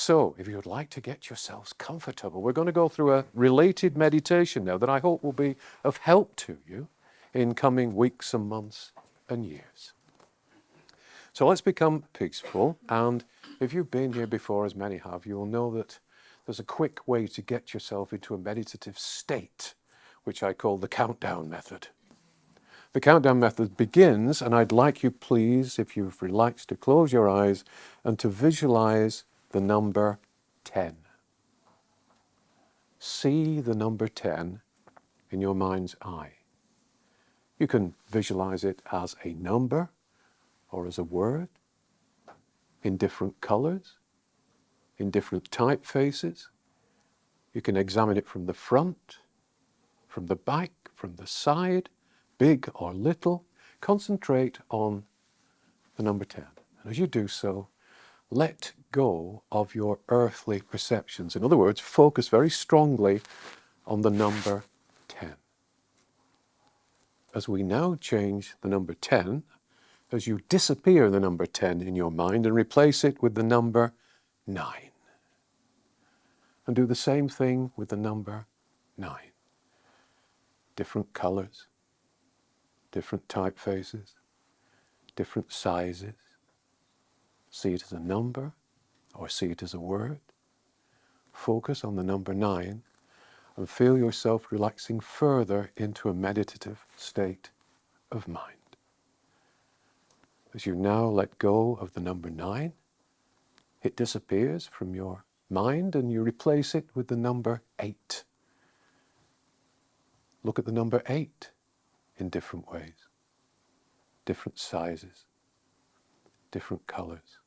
So, if you would like to get yourselves comfortable, we're going to go through a related meditation now that I hope will be of help to you in coming weeks and months and years. So let's become peaceful, and if you've been here before, as many have, you will know that there's a quick way to get yourself into a meditative state, which I call the countdown method. The countdown method begins, and I'd like you, please, if you've relaxed, to close your eyes and to visualize the number 10. See the number 10 in your mind's eye. You can visualize it as a number or as a word, in different colors, in different typefaces. You can examine it from the front, from the back, from the side, big or little. Concentrate on the number 10. And as you do so, let go of your earthly perceptions. In other words, focus very strongly on the number 10. As we now change the number 10, as you disappear the number 10 in your mind and replace it with the number 9. And do the same thing with the number 9. Different colors, different typefaces, different sizes. See it as a number or see it as a word. Focus on the number 9 and feel yourself relaxing further into a meditative state of mind. As you now let go of the number 9, it disappears from your mind and you replace it with the number 8. Look at the number 8 in different ways, different sizes, different colors.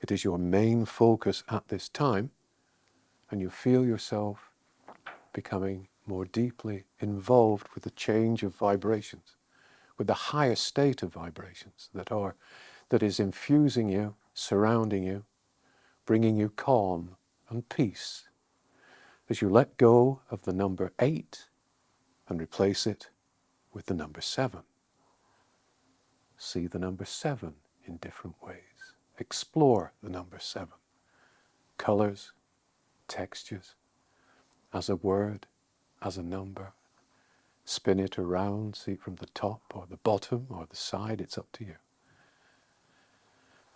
It is your main focus at this time, and you feel yourself becoming more deeply involved with the change of vibrations, with the higher state of vibrations that is infusing you, surrounding you, bringing you calm and peace. As you let go of the number 8 and replace it with the number 7. See the number 7 in different ways. Explore the number 7. Colors, textures, as a word, as a number. Spin it around, see it from the top or the bottom or the side, it's up to you.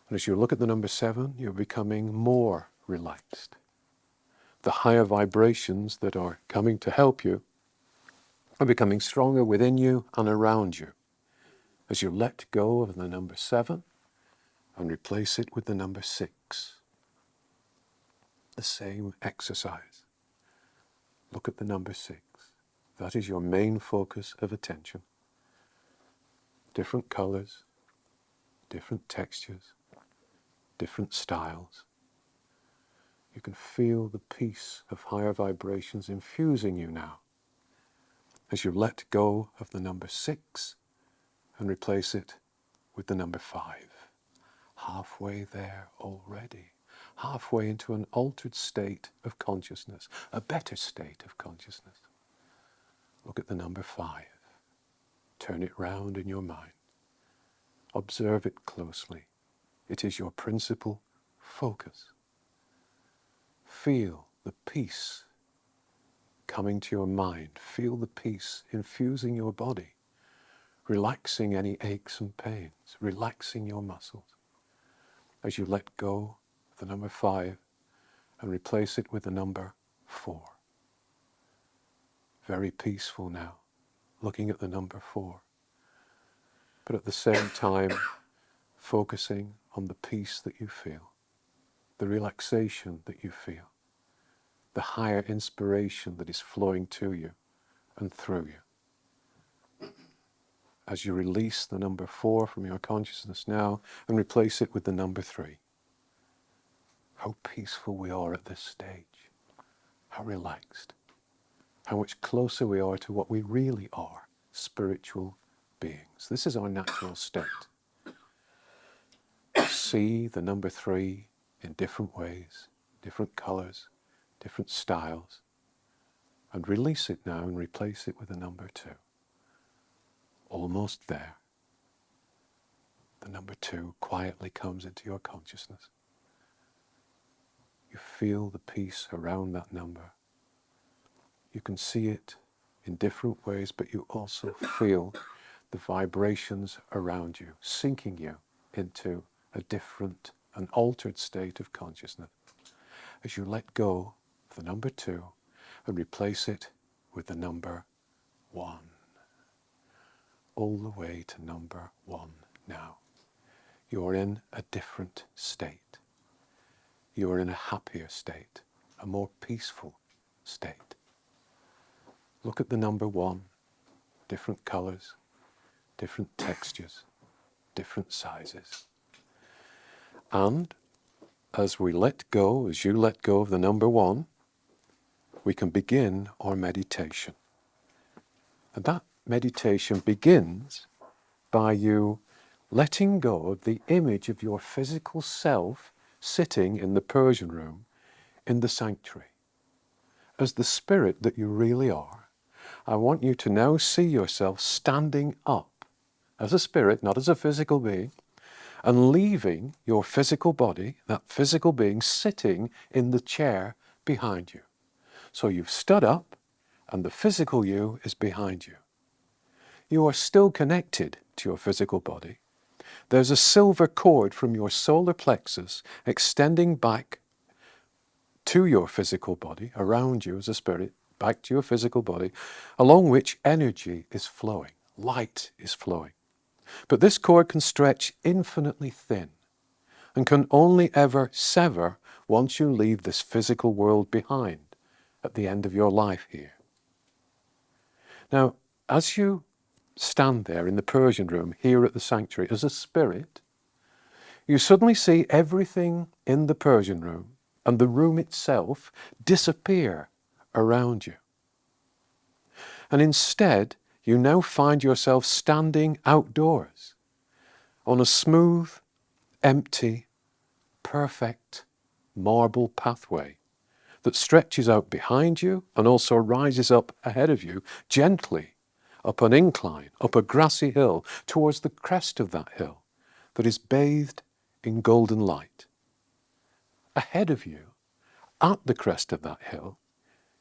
And as you look at the number 7, you're becoming more relaxed. The higher vibrations that are coming to help you are becoming stronger within you and around you. As you let go of the number 7 and replace it with the number 6. The same exercise. Look at the number 6. That is your main focus of attention. Different colors, different textures, different styles. You can feel the peace of higher vibrations infusing you now. As you let go of the number 6 and replace it with the number 5. Halfway there already. Halfway into an altered state of consciousness, a better state of consciousness. Look at the number 5. Turn it round in your mind. Observe it closely. It is your principal focus. Feel the peace coming to your mind. Feel the peace infusing your body, relaxing any aches and pains, relaxing your muscles. As you let go of the number 5 and replace it with the number 4. Very peaceful now, looking at the number 4. But at the same time, focusing on the peace that you feel, the relaxation that you feel, the higher inspiration that is flowing to you and through you. As you release the number 4 from your consciousness now and replace it with the number 3. How peaceful we are at this stage. How relaxed. How much closer we are to what we really are, spiritual beings. This is our natural state. See the number 3 in different ways, different colors, different styles, and release it now and replace it with the number 2. Almost there. The number 2 quietly comes into your consciousness. feel the peace around that number. You can see it in different ways, but you also feel the vibrations around you, sinking you into a different, an altered state of consciousness as you let go of the number 2 and replace it with the number 1. All the way to number 1 now. You're in a different state. You're in a happier state, a more peaceful state. Look at the number 1, different colors, different textures, different sizes. And as we let go, as you let go of the number 1, we can begin our meditation. And that meditation begins by you letting go of the image of your physical self sitting in the Persian room in the sanctuary. As the spirit that you really are, I want you to now see yourself standing up as a spirit, not as a physical being, and leaving your physical body, that physical being, sitting in the chair behind you. So you've stood up and the physical you is behind you. You are still connected to your physical body. There's a silver cord from your solar plexus extending back to your physical body, around you as a spirit, back to your physical body, along which energy is flowing, light is flowing. But this cord can stretch infinitely thin and can only ever sever once you leave this physical world behind at the end of your life here. Now, as you stand there in the Persian room here at the sanctuary as a spirit, you suddenly see everything in the Persian room and the room itself disappear around you. And instead, you now find yourself standing outdoors on a smooth, empty, perfect marble pathway that stretches out behind you and also rises up ahead of you gently up an incline, up a grassy hill towards the crest of that hill that is bathed in golden light. Ahead of you, at the crest of that hill,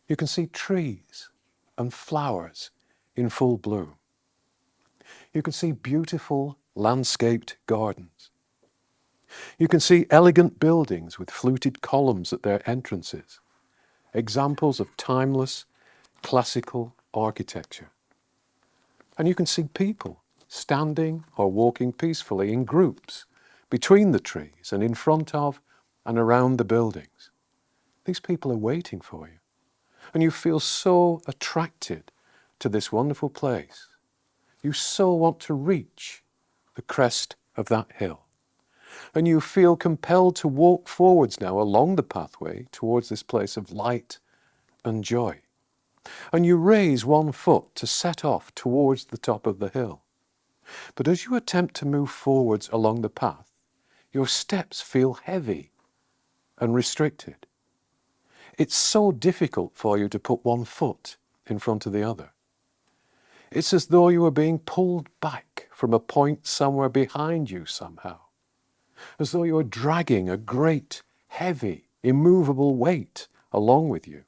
you can see trees and flowers in full bloom. You can see beautiful landscaped gardens. You can see elegant buildings with fluted columns at their entrances, examples of timeless classical architecture. And you can see people standing or walking peacefully in groups between the trees and in front of and around the buildings. These people are waiting for you. And you feel so attracted to this wonderful place. You so want to reach the crest of that hill. And you feel compelled to walk forwards now along the pathway towards this place of light and joy. And you raise one foot to set off towards the top of the hill. But as you attempt to move forwards along the path, your steps feel heavy and restricted. It's so difficult for you to put one foot in front of the other. It's as though you were being pulled back from a point somewhere behind you somehow. As though you were dragging a great, heavy, immovable weight along with you.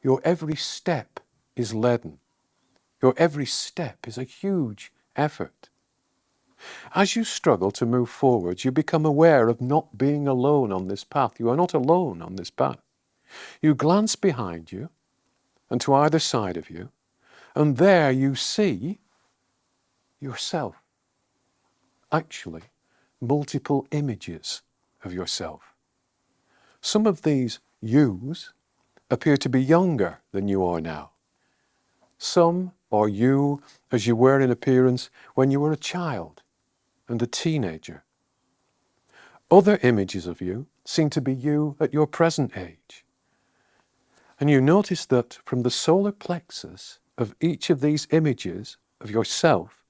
Your every step is leaden. Your every step is a huge effort. As you struggle to move forwards, you become aware of not being alone on this path. You are not alone on this path. You glance behind you and to either side of you, and there you see yourself. Actually, multiple images of yourself. Some of these yous appear to be younger than you are now. Some are you as you were in appearance when you were a child and a teenager. Other images of you seem to be you at your present age. And you notice that from the solar plexus of each of these images of yourself,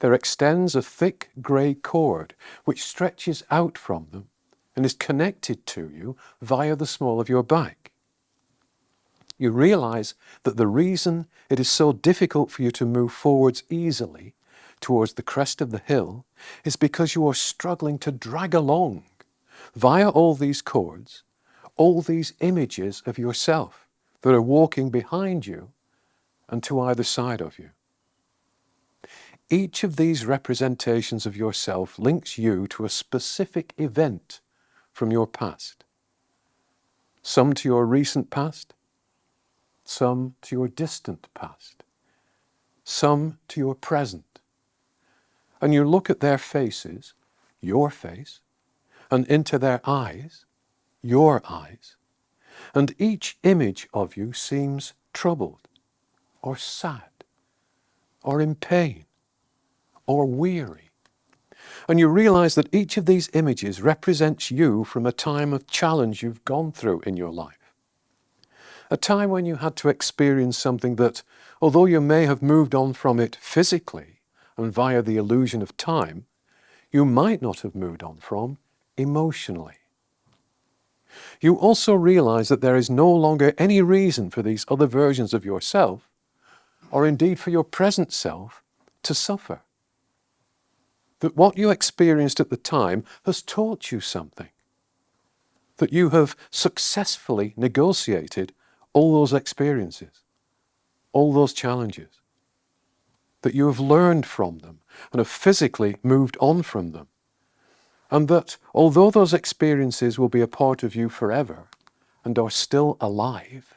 there extends a thick grey cord which stretches out from them and is connected to you via the small of your back. You realize that the reason it is so difficult for you to move forwards easily towards the crest of the hill is because you are struggling to drag along via all these cords all these images of yourself that are walking behind you and to either side of you. Each of these representations of yourself links you to a specific event from your past. Some to your recent past, some to your distant past, some to your present. And you look at their faces, your face, and into their eyes, your eyes, and each image of you seems troubled, or sad, or in pain, or weary. And you realize that each of these images represents you from a time of challenge you've gone through in your life. A time when you had to experience something that, although you may have moved on from it physically and via the illusion of time, you might not have moved on from emotionally. You also realize that there is no longer any reason for these other versions of yourself, or indeed for your present self, to suffer. That what you experienced at the time has taught you something. That you have successfully negotiated all those experiences, all those challenges. That you have learned from them and have physically moved on from them. And that although those experiences will be a part of you forever and are still alive,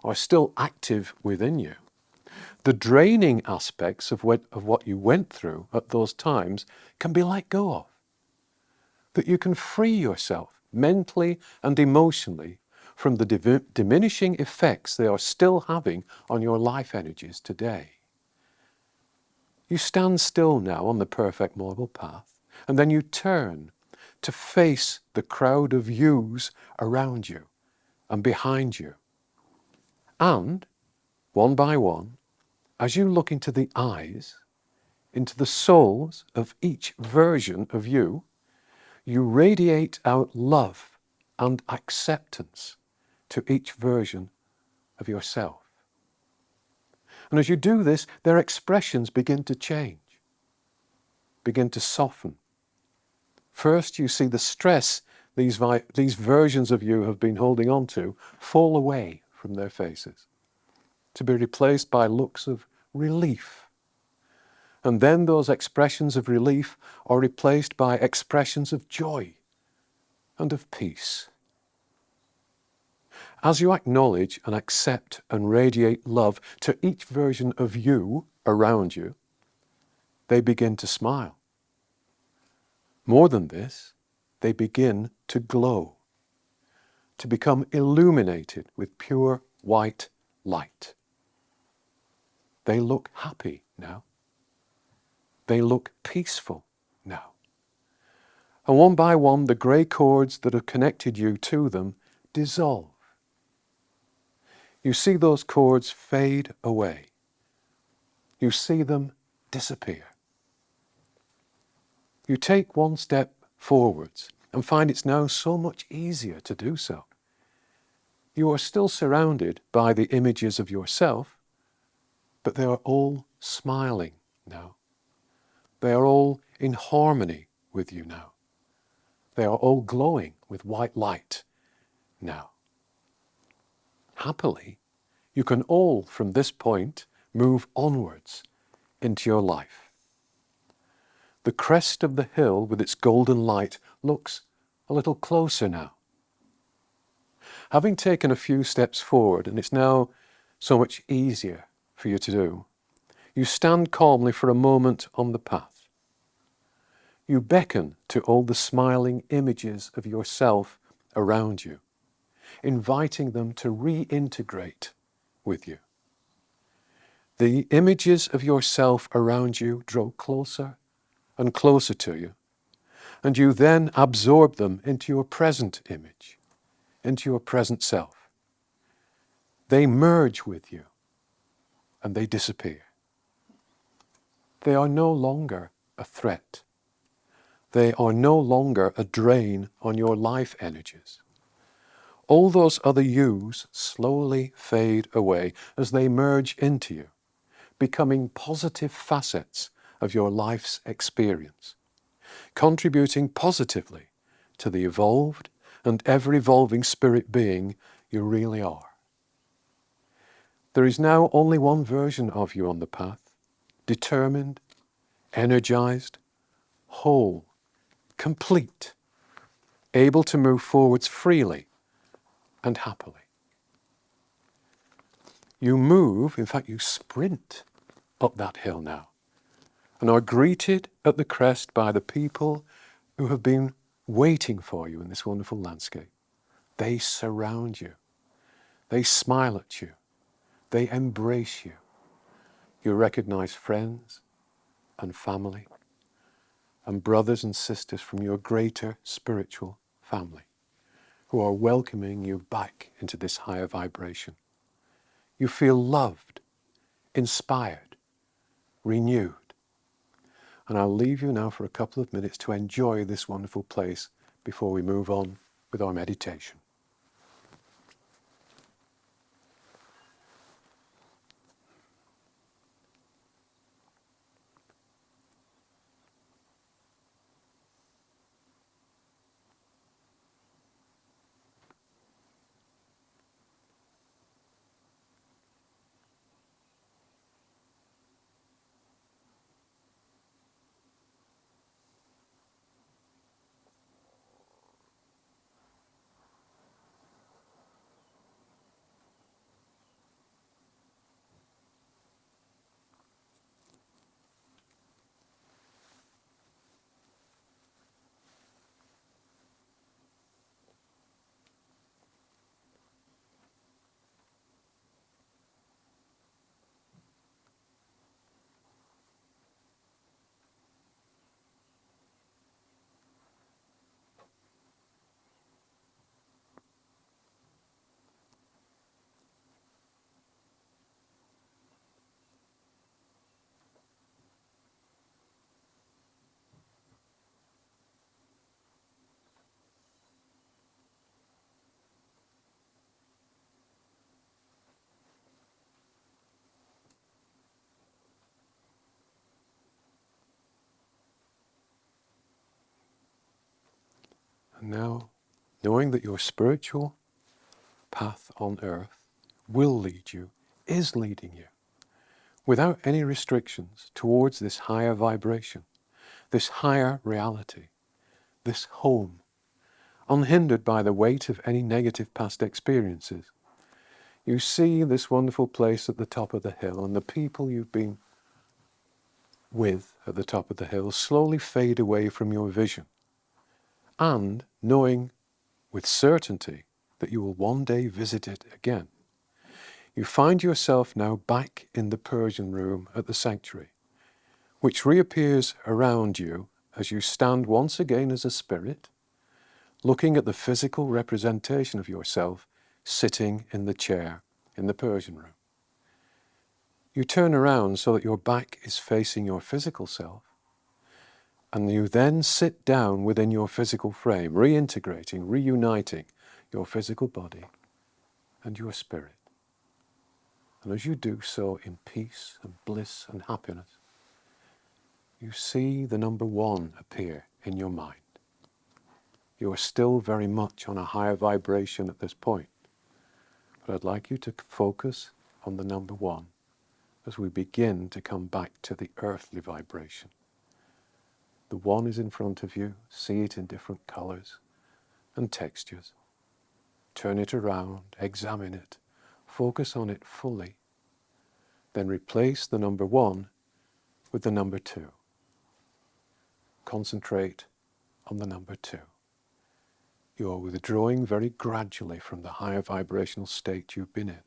are still active within you, the draining aspects of what you went through at those times can be let go of. That you can free yourself mentally and emotionally from the diminishing effects they are still having on your life energies today. You stand still now on the perfect model path, and then you turn to face the crowd of yous around you and behind you. And, one by one, as you look into the eyes, into the souls of each version of you, you radiate out love and acceptance to each version of yourself. And as you do this, their expressions begin to change, begin to soften. First, you see the stress these versions of you have been holding on to fall away from their faces, to be replaced by looks of relief. And then those expressions of relief are replaced by expressions of joy and of peace. As you acknowledge and accept and radiate love to each version of you around you, they begin to smile. More than this, they begin to glow, to become illuminated with pure white light. They look happy now. They look peaceful now. And one by one, the grey cords that have connected you to them dissolve. You see those cords fade away. You see them disappear. You take one step forwards and find it's now so much easier to do so. You are still surrounded by the images of yourself, but they are all smiling now. They are all in harmony with you now. They are all glowing with white light now. Happily, you can all from this point move onwards into your life. The crest of the hill with its golden light looks a little closer now. Having taken a few steps forward, and it's now so much easier for you to do, you stand calmly for a moment on the path. You beckon to all the smiling images of yourself around you, inviting them to reintegrate with you. The images of yourself around you draw closer and closer to you, and you then absorb them into your present image, into your present self. They merge with you, and they disappear. They are no longer a threat. They are no longer a drain on your life energies. All those other yous slowly fade away as they merge into you, becoming positive facets of your life's experience, contributing positively to the evolved and ever-evolving spirit being you really are. There is now only one version of you on the path, determined, energized, whole, complete, able to move forwards freely and happily. You move, in fact you sprint up that hill now, and are greeted at the crest by the people who have been waiting for you in this wonderful landscape. They surround you. They smile at you. They embrace you. You recognize friends and family and brothers and sisters from your greater spiritual family who are welcoming you back into this higher vibration. You feel loved, inspired, renewed. And I'll leave you now for a couple of minutes to enjoy this wonderful place before we move on with our meditation. And now, knowing that your spiritual path on earth will lead you, is leading you, without any restrictions, towards this higher vibration, this higher reality, this home, unhindered by the weight of any negative past experiences. You see this wonderful place at the top of the hill, and the people you've been with at the top of the hill slowly fade away from your vision. And knowing with certainty that you will one day visit it again, you find yourself now back in the Persian room at the sanctuary, which reappears around you as you stand once again as a spirit, looking at the physical representation of yourself sitting in the chair in the Persian room. You turn around so that your back is facing your physical self, and you then sit down within your physical frame, reintegrating, reuniting your physical body and your spirit. And as you do so in peace and bliss and happiness, you see the number one appear in your mind. You are still very much on a higher vibration at this point, but I'd like you to focus on the number one as we begin to come back to the earthly vibration. The one is in front of you. See it in different colors and textures. Turn it around, examine it, focus on it fully. Then replace the number one with the number two. Concentrate on the number two. You are withdrawing very gradually from the higher vibrational state you've been in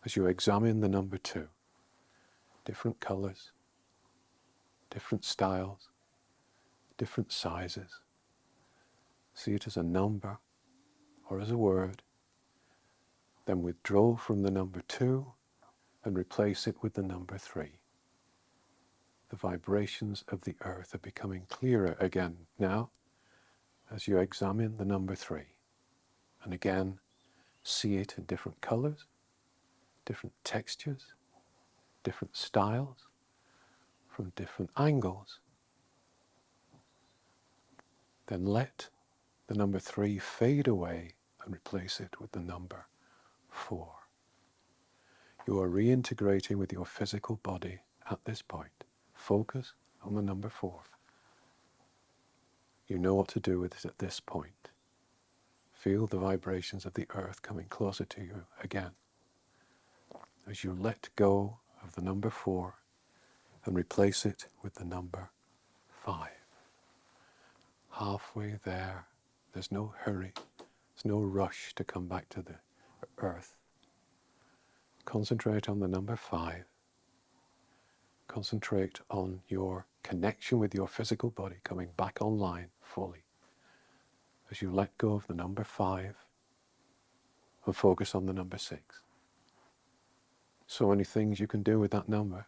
as you examine the number two. Different colors, different styles, different sizes. See it as a number or as a word. Then withdraw from the number two and replace it with the number three. The vibrations of the earth are becoming clearer again now as you examine the number three. And again, see it in different colors, different textures, different styles, from different angles. Then let the number 3 fade away and replace it with the number 4. You are reintegrating with your physical body at this point. Focus on the number 4. You know what to do with it at this point. Feel the vibrations of the earth coming closer to you again. As you let go of the number 4 and replace it with the number 5. Halfway there, there's no hurry, there's no rush to come back to the earth. Concentrate on the number 5. Concentrate on your connection with your physical body coming back online fully. As you let go of the number 5 and focus on the number 6. So many things you can do with that number.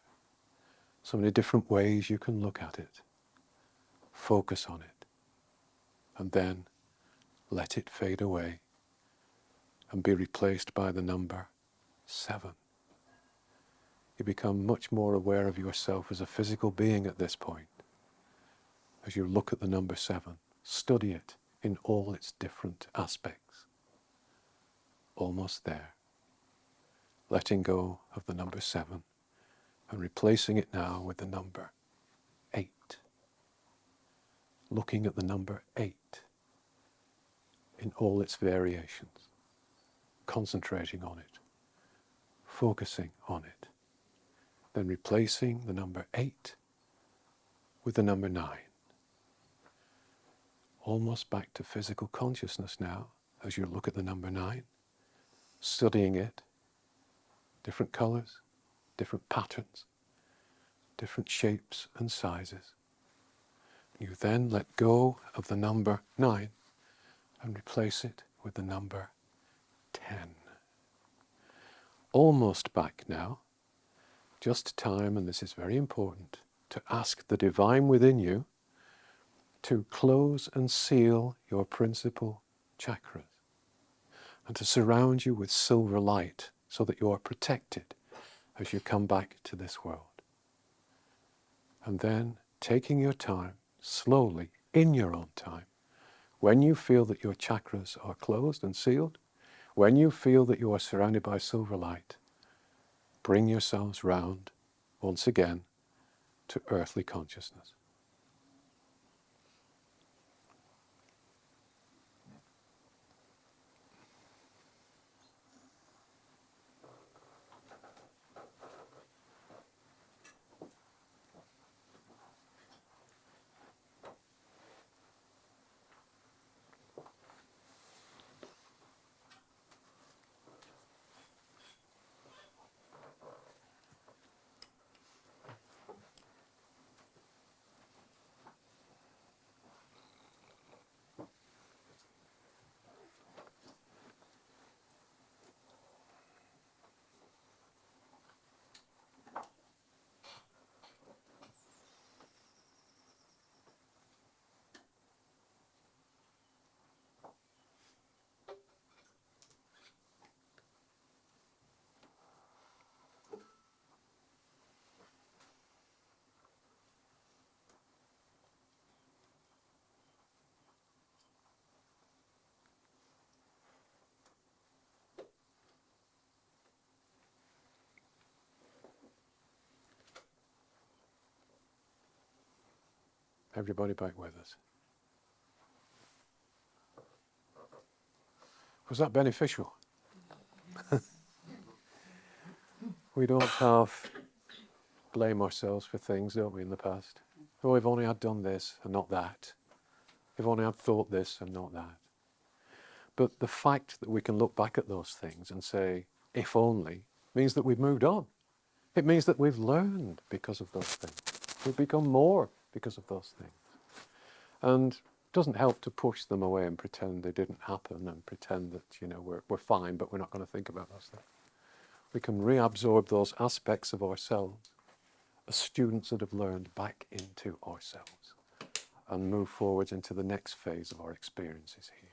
So many different ways you can look at it. Focus on it. And then let it fade away and be replaced by the number 7. You become much more aware of yourself as a physical being at this point. As you look at the number 7, study it in all its different aspects. Almost there. Letting go of the number 7 and replacing it now with the number 8. Looking at the number 8 in all its variations. Concentrating on it. Focusing on it. Then replacing the number 8 with the number 9. Almost back to physical consciousness now as you look at the number 9, studying it, different colors, different patterns, different shapes and sizes. You then let go of the number 9 and replace it with the number 10. Almost back now. Just time, and this is very important, to ask the divine within you to close and seal your principal chakras and to surround you with silver light so that you are protected as you come back to this world. And then taking your time, slowly, in your own time, when you feel that your chakras are closed and sealed, when you feel that you are surrounded by silver light, bring yourselves round once again to earthly consciousness. Everybody back with us. Was that beneficial? We don't half blame ourselves for things, don't we, in the past? Oh, if only I'd done this and not that. If only I'd thought this and not that. But the fact that we can look back at those things and say, if only, means that we've moved on. It means that we've learned because of those things. We've become more because of those things. And it doesn't help to push them away and pretend they didn't happen and pretend that, we're fine, but we're not going to think about those things. We can reabsorb those aspects of ourselves as students that have learned back into ourselves and move forwards into the next phase of our experiences here.